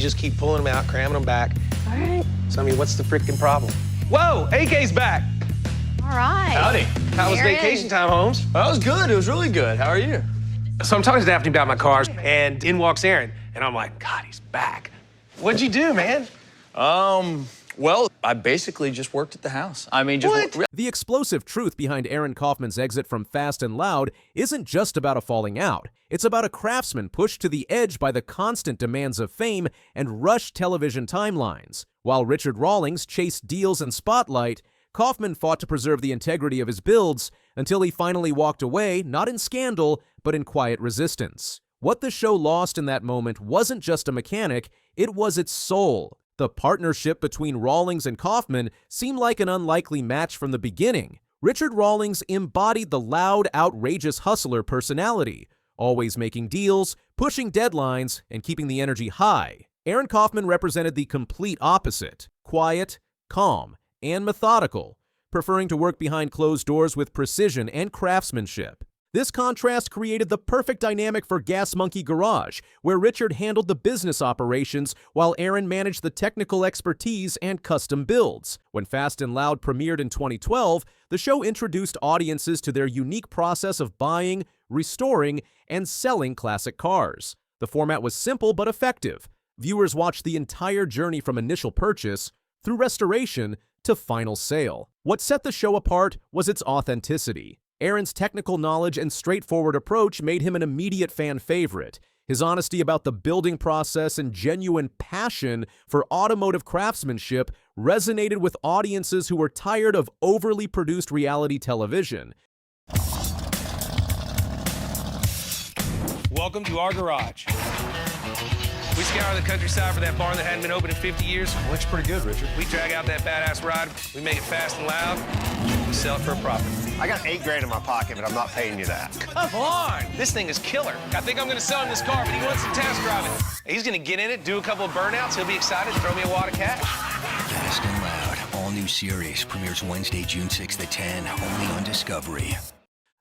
You just keep pulling them out, cramming them back. All right. So, I mean, what's the freaking problem? Whoa, AK's back. All right. Howdy. How was There it vacation is. time, Holmes? That was good. It was really good. How are you? So I'm talking to Daphne about my cars, and in walks Aaron, and I'm like, God, he's back. What'd you do, man? Well, I basically just worked at the house. I mean, just What? The explosive truth behind Aaron Kaufman's exit from Fast and Loud isn't just about a falling out. It's about a craftsman pushed to the edge by the constant demands of fame and rushed television timelines. While Richard Rawlings chased deals and spotlight, Kaufman fought to preserve the integrity of his builds until he finally walked away, not in scandal, but in quiet resistance. What the show lost in that moment wasn't just a mechanic, it was its soul. The partnership between Rawlings and Kaufman seemed like an unlikely match from the beginning. Richard Rawlings embodied the loud, outrageous hustler personality, always making deals, pushing deadlines, and keeping the energy high. Aaron Kaufman represented the complete opposite, quiet, calm, and methodical, preferring to work behind closed doors with precision and craftsmanship. This contrast created the perfect dynamic for Gas Monkey Garage, where Richard handled the business operations while Aaron managed the technical expertise and custom builds. When Fast and Loud premiered in 2012, the show introduced audiences to their unique process of buying, restoring, and selling classic cars. The format was simple but effective. Viewers watched the entire journey from initial purchase, through restoration, to final sale. What set the show apart was its authenticity. Aaron's technical knowledge and straightforward approach made him an immediate fan favorite. His honesty about the building process and genuine passion for automotive craftsmanship resonated with audiences who were tired of overly produced reality television. Welcome to our garage. We scour the countryside for that barn that hadn't been open in 50 years. Looks pretty good, Richard. We drag out that badass ride, we make it fast and loud, we sell it for a profit. I got $8 in my pocket, but I'm not paying you that. Come on! This thing is killer. I think I'm gonna sell him this car, but he wants to test drive it. He's gonna get in it, do a couple of burnouts, he'll be excited, throw me a wad of cash. Fast and Loud, all new series, premieres Wednesday, June 6th at 10, only on Discovery.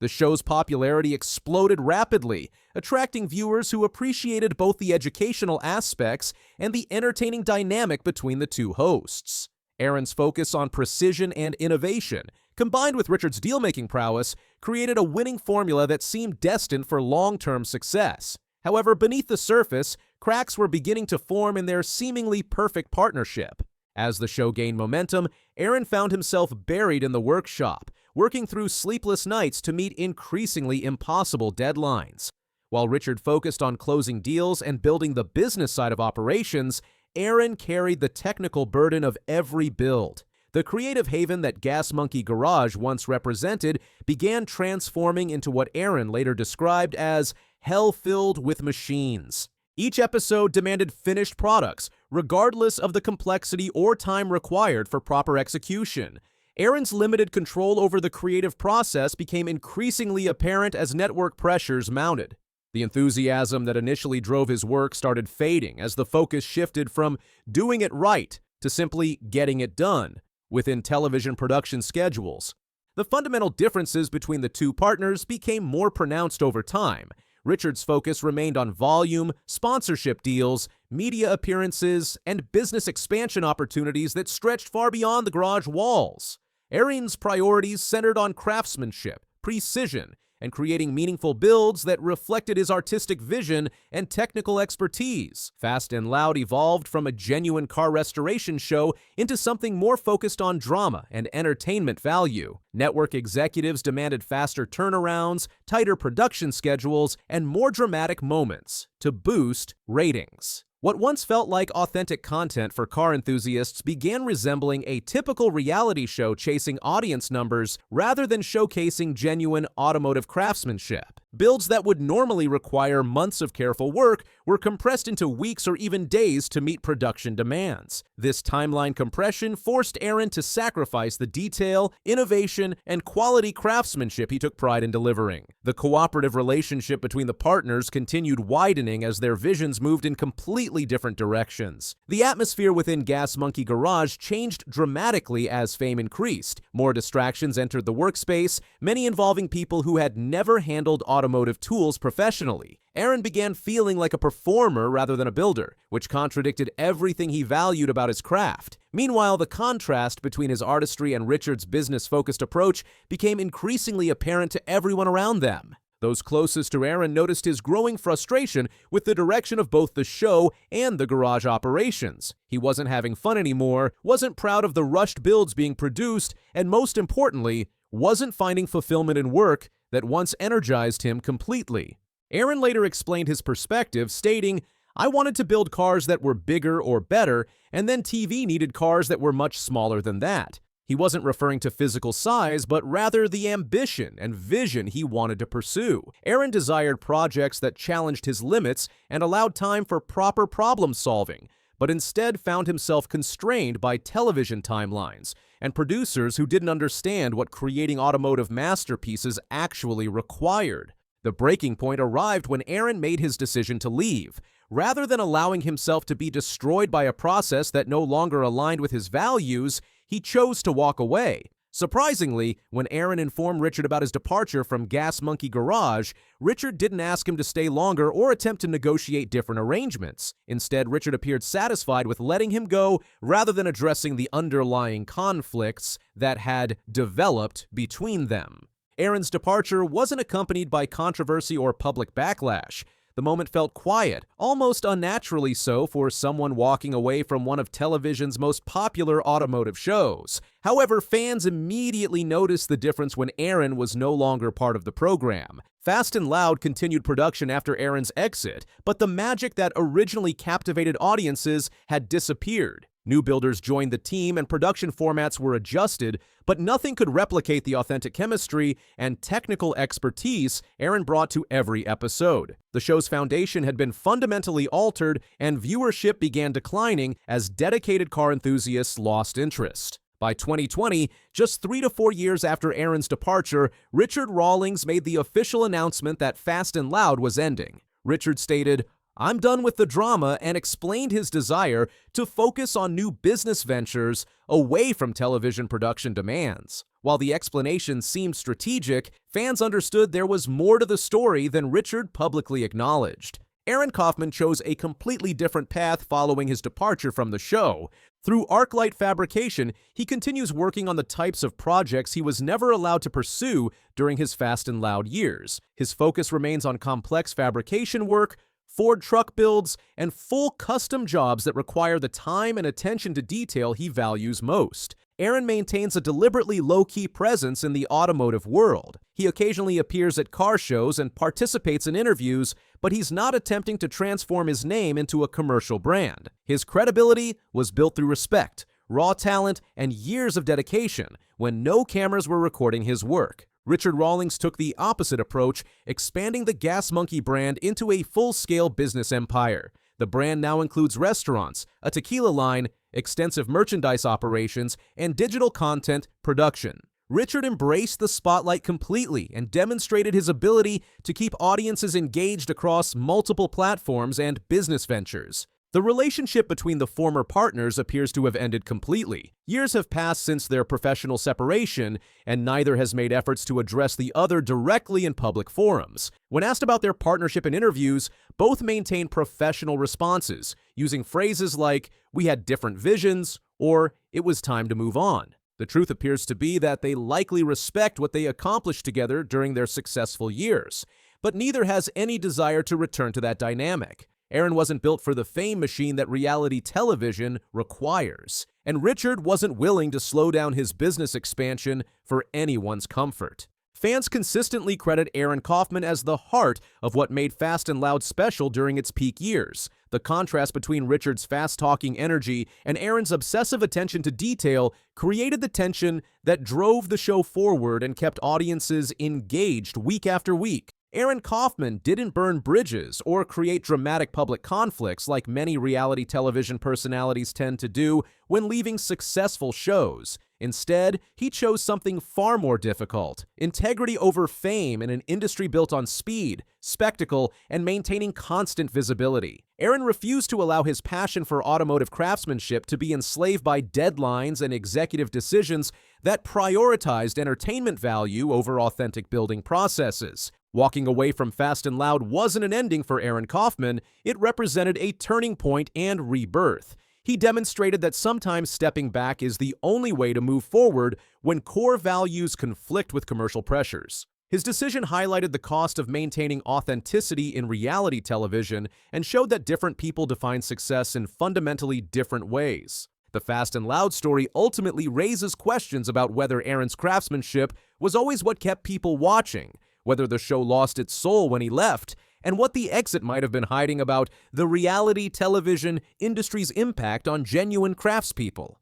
The show's popularity exploded rapidly, attracting viewers who appreciated both the educational aspects and the entertaining dynamic between the two hosts. Aaron's focus on precision and innovation, combined with Richard's deal-making prowess, created a winning formula that seemed destined for long-term success. However, beneath the surface, cracks were beginning to form in their seemingly perfect partnership. As the show gained momentum, Aaron found himself buried in the workshop, working through sleepless nights to meet increasingly impossible deadlines. While Richard focused on closing deals and building the business side of operations, Aaron carried the technical burden of every build. The creative haven that Gas Monkey Garage once represented began transforming into what Aaron later described as hell filled with machines. Each episode demanded finished products, regardless of the complexity or time required for proper execution. Aaron's limited control over the creative process became increasingly apparent as network pressures mounted. The enthusiasm that initially drove his work started fading as the focus shifted from doing it right to simply getting it done within television production schedules. The fundamental differences between the two partners became more pronounced over time. Richard's focus remained on volume, sponsorship deals, media appearances, and business expansion opportunities that stretched far beyond the garage walls. Aaron's priorities centered on craftsmanship, precision, and creating meaningful builds that reflected his artistic vision and technical expertise. Fast and Loud evolved from a genuine car restoration show into something more focused on drama and entertainment value. Network executives demanded faster turnarounds, tighter production schedules, and more dramatic moments to boost ratings. What once felt like authentic content for car enthusiasts began resembling a typical reality show chasing audience numbers rather than showcasing genuine automotive craftsmanship. Builds that would normally require months of careful work were compressed into weeks or even days to meet production demands. This timeline compression forced Aaron to sacrifice the detail, innovation, and quality craftsmanship he took pride in delivering. The cooperative relationship between the partners continued widening as their visions moved in completely different directions. The atmosphere within Gas Monkey Garage changed dramatically as fame increased. More distractions entered the workspace, many involving people who had never handled automotive tools professionally. Aaron began feeling like a performer rather than a builder, which contradicted everything he valued about his craft. Meanwhile, the contrast between his artistry and Richard's business-focused approach became increasingly apparent to everyone around them. Those closest to Aaron noticed his growing frustration with the direction of both the show and the garage operations. He wasn't having fun anymore, wasn't proud of the rushed builds being produced, and most importantly, wasn't finding fulfillment in work that once energized him completely. Aaron later explained his perspective, stating, "I wanted to build cars that were bigger or better, and then TV needed cars that were much smaller than that." He wasn't referring to physical size, but rather the ambition and vision he wanted to pursue. Aaron desired projects that challenged his limits and allowed time for proper problem solving, but instead found himself constrained by television timelines and producers who didn't understand what creating automotive masterpieces actually required. The breaking point arrived when Aaron made his decision to leave. Rather than allowing himself to be destroyed by a process that no longer aligned with his values, he chose to walk away. Surprisingly, when Aaron informed Richard about his departure from Gas Monkey Garage, Richard didn't ask him to stay longer or attempt to negotiate different arrangements. Instead, Richard appeared satisfied with letting him go rather than addressing the underlying conflicts that had developed between them. Aaron's departure wasn't accompanied by controversy or public backlash. The moment felt quiet, almost unnaturally so for someone walking away from one of television's most popular automotive shows. However, fans immediately noticed the difference when Aaron was no longer part of the program. Fast and Loud continued production after Aaron's exit, but the magic that originally captivated audiences had disappeared. New builders joined the team and production formats were adjusted, but nothing could replicate the authentic chemistry and technical expertise Aaron brought to every episode. The show's foundation had been fundamentally altered, and viewership began declining as dedicated car enthusiasts lost interest. By 2020, just 3 to 4 years after Aaron's departure, Richard Rawlings made the official announcement that Fast and Loud was ending. Richard stated, "I'm done with the drama," and explained his desire to focus on new business ventures away from television production demands. While the explanation seemed strategic, fans understood there was more to the story than Richard publicly acknowledged. Aaron Kaufman chose a completely different path following his departure from the show. Through ArcLight Fabrication, he continues working on the types of projects he was never allowed to pursue during his Fast and Loud years. His focus remains on complex fabrication work, Ford truck builds, and full custom jobs that require the time and attention to detail he values most. Aaron maintains a deliberately low-key presence in the automotive world. He occasionally appears at car shows and participates in interviews, but he's not attempting to transform his name into a commercial brand. His credibility was built through respect, raw talent, and years of dedication when no cameras were recording his work. Richard Rawlings took the opposite approach, expanding the Gas Monkey brand into a full-scale business empire. The brand now includes restaurants, a tequila line, extensive merchandise operations, and digital content production. Richard embraced the spotlight completely and demonstrated his ability to keep audiences engaged across multiple platforms and business ventures. The relationship between the former partners appears to have ended completely. Years have passed since their professional separation, and neither has made efforts to address the other directly in public forums. When asked about their partnership in interviews, both maintain professional responses, using phrases like, "We had different visions," or "It was time to move on." The truth appears to be that they likely respect what they accomplished together during their successful years, but neither has any desire to return to that dynamic. Aaron wasn't built for the fame machine that reality television requires, and Richard wasn't willing to slow down his business expansion for anyone's comfort. Fans consistently credit Aaron Kaufman as the heart of what made Fast and Loud special during its peak years. The contrast between Richard's fast-talking energy and Aaron's obsessive attention to detail created the tension that drove the show forward and kept audiences engaged week after week. Aaron Kaufman didn't burn bridges or create dramatic public conflicts like many reality television personalities tend to do when leaving successful shows. Instead, he chose something far more difficult: integrity over fame in an industry built on speed, spectacle, and maintaining constant visibility. Aaron refused to allow his passion for automotive craftsmanship to be enslaved by deadlines and executive decisions that prioritized entertainment value over authentic building processes. Walking away from Fast and Loud wasn't an ending for Aaron Kaufman, it represented a turning point and rebirth. He demonstrated that sometimes stepping back is the only way to move forward when core values conflict with commercial pressures. His decision highlighted the cost of maintaining authenticity in reality television and showed that different people define success in fundamentally different ways. The Fast and Loud story ultimately raises questions about whether Aaron's craftsmanship was always what kept people watching, whether the show lost its soul when he left, and what the exit might have been hiding about the reality television industry's impact on genuine craftspeople.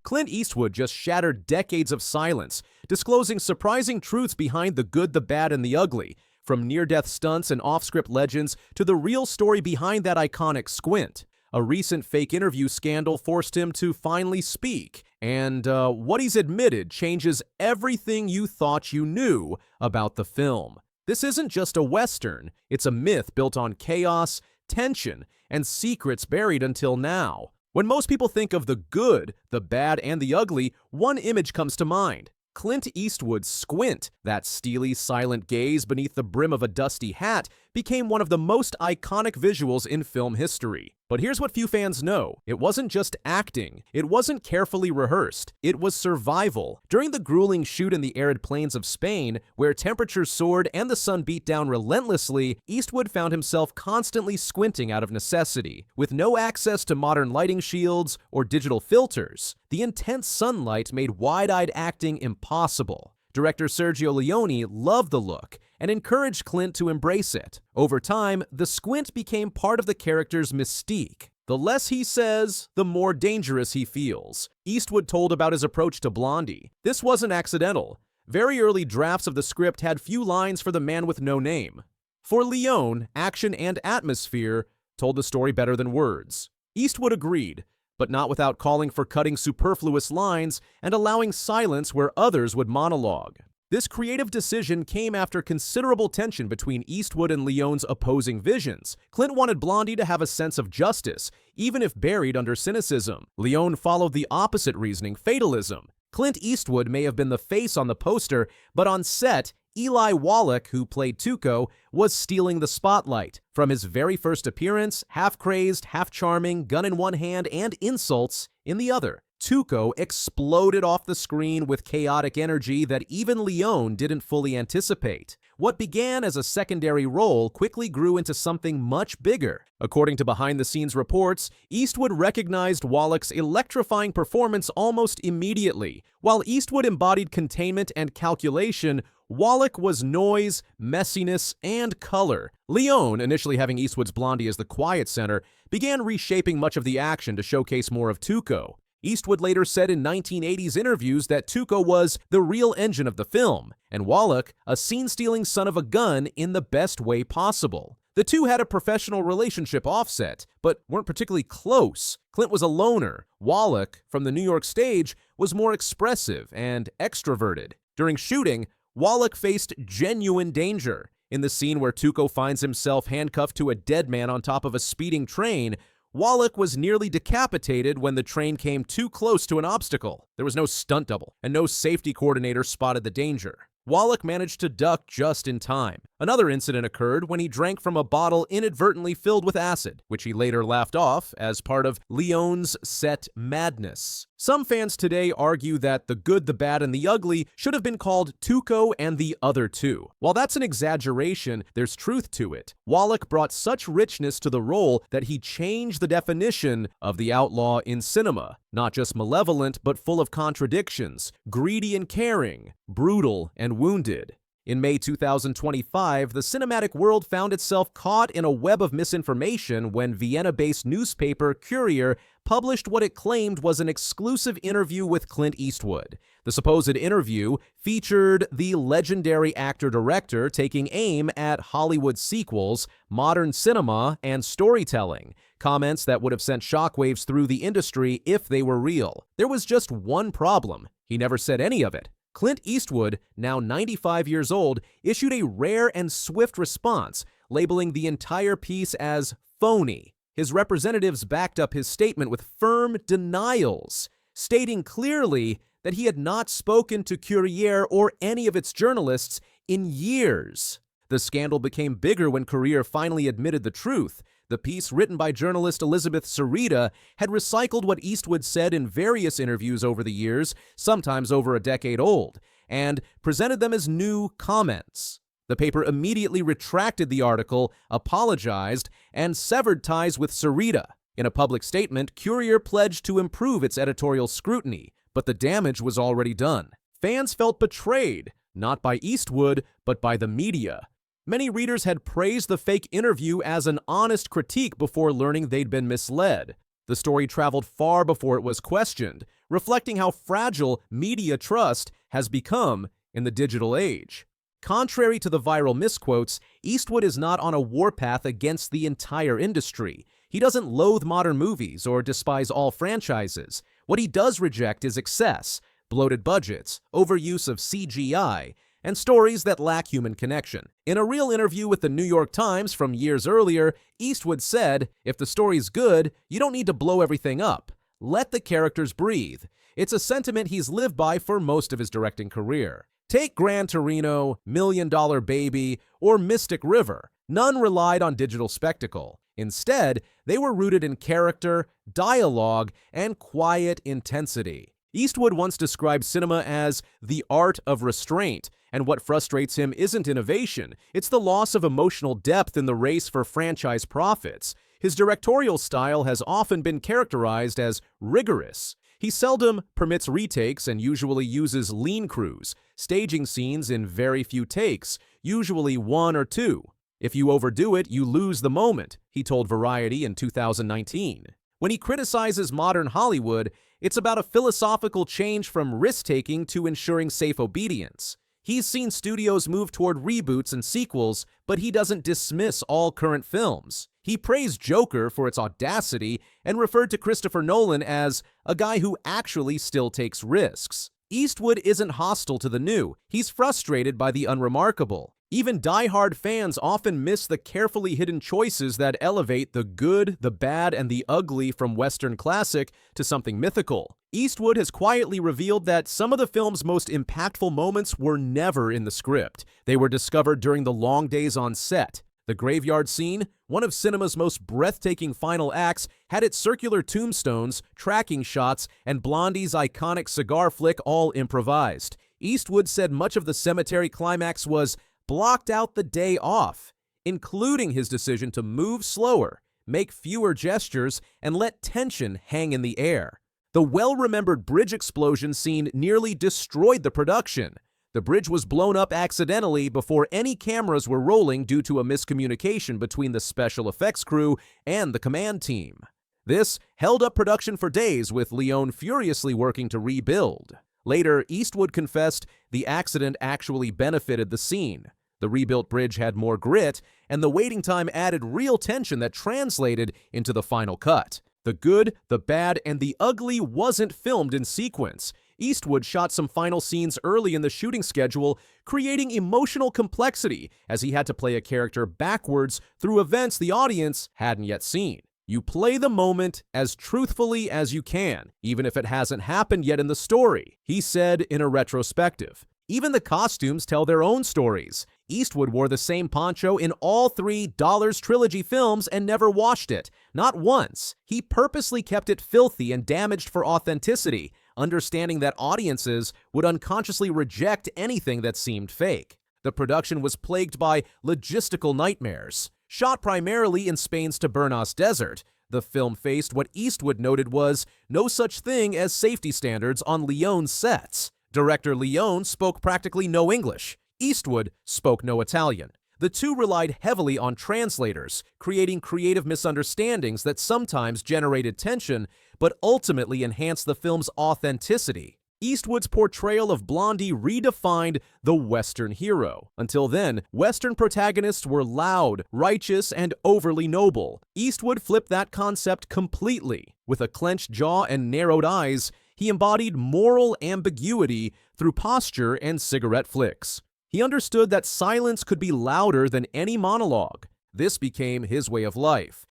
Clint Eastwood just shattered decades of silence, disclosing surprising truths behind the good, the bad, and the ugly, from near-death stunts and off-script legends to the real story behind that iconic squint. A recent fake interview scandal forced him to finally speak, and what he's admitted changes everything you thought you knew about the film. This isn't just a Western, it's a myth built on chaos, tension, and secrets buried until now. When most people think of the good, the bad, and the ugly, one image comes to mind. Clint Eastwood's squint, that steely, silent gaze beneath the brim of a dusty hat, became one of the most iconic visuals in film history. But here's what few fans know. It wasn't just acting. It wasn't carefully rehearsed. It was survival. During the grueling shoot in the arid plains of Spain, where temperatures soared and the sun beat down relentlessly, Eastwood found himself constantly squinting out of necessity. With no access to modern lighting shields or digital filters, the intense sunlight made wide-eyed acting impossible. Director Sergio Leone loved the look and encouraged Clint to embrace it. Over time, the squint became part of the character's mystique. The less he says, the more dangerous he feels. Eastwood told about his approach to Blondie. This wasn't accidental. Very early drafts of the script had few lines for the man with no name. For Leone, action and atmosphere told the story better than words. Eastwood agreed, but not without calling for cutting superfluous lines and allowing silence where others would monologue. This creative decision came after considerable tension between Eastwood and Leone's opposing visions. Clint wanted Blondie to have a sense of justice, even if buried under cynicism. Leone followed the opposite reasoning, fatalism. Clint Eastwood may have been the face on the poster, but on set, Eli Wallach, who played Tuco, was stealing the spotlight. From his very first appearance, half-crazed, half-charming, gun in one hand and insults in the other, Tuco exploded off the screen with chaotic energy that even Leone didn't fully anticipate. What began as a secondary role quickly grew into something much bigger. According to behind-the-scenes reports, Eastwood recognized Wallach's electrifying performance almost immediately. While Eastwood embodied containment and calculation, Wallach was noise, messiness, and color. Leone, initially having Eastwood's Blondie as the quiet center, began reshaping much of the action to showcase more of Tuco. Eastwood later said in 1980s interviews that Tuco was the real engine of the film, and Wallach a scene-stealing son of a gun in the best way possible. The two had a professional relationship offset, but weren't particularly close. Clint was a loner. Wallach, from the New York stage, was more expressive and extroverted. During shooting, Wallach faced genuine danger. In the scene where Tuco finds himself handcuffed to a dead man on top of a speeding train, Wallach was nearly decapitated when the train came too close to an obstacle. There was no stunt double, and no safety coordinator spotted the danger. Wallach managed to duck just in time. Another incident occurred when he drank from a bottle inadvertently filled with acid, which he later laughed off as part of Leone's set madness. Some fans today argue that The Good, the Bad, and the Ugly should have been called Tuco and the Other Two. While that's an exaggeration, there's truth to it. Wallach brought such richness to the role that he changed the definition of the outlaw in cinema. Not just malevolent, but full of contradictions, greedy and caring, brutal and wounded. In May 2025, the cinematic world found itself caught in a web of misinformation when Vienna-based newspaper Courier published what it claimed was an exclusive interview with Clint Eastwood. The supposed interview featured the legendary actor-director taking aim at Hollywood sequels, modern cinema, and storytelling, comments that would have sent shockwaves through the industry if they were real. There was just one problem: he never said any of it. Clint Eastwood, now 95 years old, issued a rare and swift response, labeling the entire piece as phony. His representatives backed up his statement with firm denials, stating clearly that he had not spoken to Courier or any of its journalists in years. The scandal became bigger when Courier finally admitted the truth. The piece, written by journalist Elizabeth Sarita, had recycled what Eastwood said in various interviews over the years, sometimes over a decade old, and presented them as new comments. The paper immediately retracted the article, apologized, and severed ties with Sarita. In a public statement, Courier pledged to improve its editorial scrutiny, but the damage was already done. Fans felt betrayed, not by Eastwood, but by the media. Many readers had praised the fake interview as an honest critique before learning they'd been misled. The story traveled far before it was questioned, reflecting how fragile media trust has become in the digital age. Contrary to the viral misquotes, Eastwood is not on a warpath against the entire industry. He doesn't loathe modern movies or despise all franchises. What he does reject is excess, bloated budgets, overuse of CGI, and stories that lack human connection. In a real interview with the New York Times from years earlier, Eastwood said, "If the story's good, you don't need to blow everything up. Let the characters breathe." It's a sentiment he's lived by for most of his directing career. Take Gran Torino, Million Dollar Baby, or Mystic River. None relied on digital spectacle. Instead, they were rooted in character, dialogue, and quiet intensity. Eastwood once described cinema as the art of restraint, and what frustrates him isn't innovation, it's the loss of emotional depth in the race for franchise profits. His directorial style has often been characterized as rigorous. He seldom permits retakes and usually uses lean crews, staging scenes in very few takes, usually one or two. "If you overdo it, you lose the moment," he told Variety in 2019. When he criticizes modern Hollywood, it's about a philosophical change from risk-taking to ensuring safe obedience. He's seen studios move toward reboots and sequels, but he doesn't dismiss all current films. He praised Joker for its audacity and referred to Christopher Nolan as a guy who actually still takes risks. Eastwood isn't hostile to the new. He's frustrated by the unremarkable. Even die-hard fans often miss the carefully hidden choices that elevate the good, the bad, and the ugly from Western classic to something mythical. Eastwood has quietly revealed that some of the film's most impactful moments were never in the script. They were discovered during the long days on set. The graveyard scene, one of cinema's most breathtaking final acts, had its circular tombstones, tracking shots, and Blondie's iconic cigar flick all improvised. Eastwood said much of the cemetery climax was blocked out the day off, including his decision to move slower, make fewer gestures, and let tension hang in the air. The well-remembered bridge explosion scene nearly destroyed the production. The bridge was blown up accidentally before any cameras were rolling due to a miscommunication between the special effects crew and the command team. This held up production for days, with Leone furiously working to rebuild. Later, Eastwood confessed the accident actually benefited the scene. The rebuilt bridge had more grit, and the waiting time added real tension that translated into the final cut. The good, the bad, and the ugly wasn't filmed in sequence. Eastwood shot some final scenes early in the shooting schedule, creating emotional complexity as he had to play a character backwards through events the audience hadn't yet seen. You play the moment as truthfully as you can, even if it hasn't happened yet in the story, he said in a retrospective. Even the costumes tell their own stories. Eastwood wore the same poncho in all 3 Dollars Trilogy films and never washed it, not once. He purposely kept it filthy and damaged for authenticity, understanding that audiences would unconsciously reject anything that seemed fake. The production was plagued by logistical nightmares. Shot primarily in Spain's Tabernas Desert, the film faced what Eastwood noted was no such thing as safety standards on Leone's sets. Director Leone spoke practically no English. Eastwood spoke no Italian. The two relied heavily on translators, creating creative misunderstandings that sometimes generated tension, but ultimately enhanced the film's authenticity. Eastwood's portrayal of Blondie redefined the Western hero. Until then, Western protagonists were loud, righteous, and overly noble. Eastwood flipped that concept completely. With a clenched jaw and narrowed eyes, he embodied moral ambiguity through posture and cigarette flicks. He understood that silence could be louder than any monologue. This became his way of life.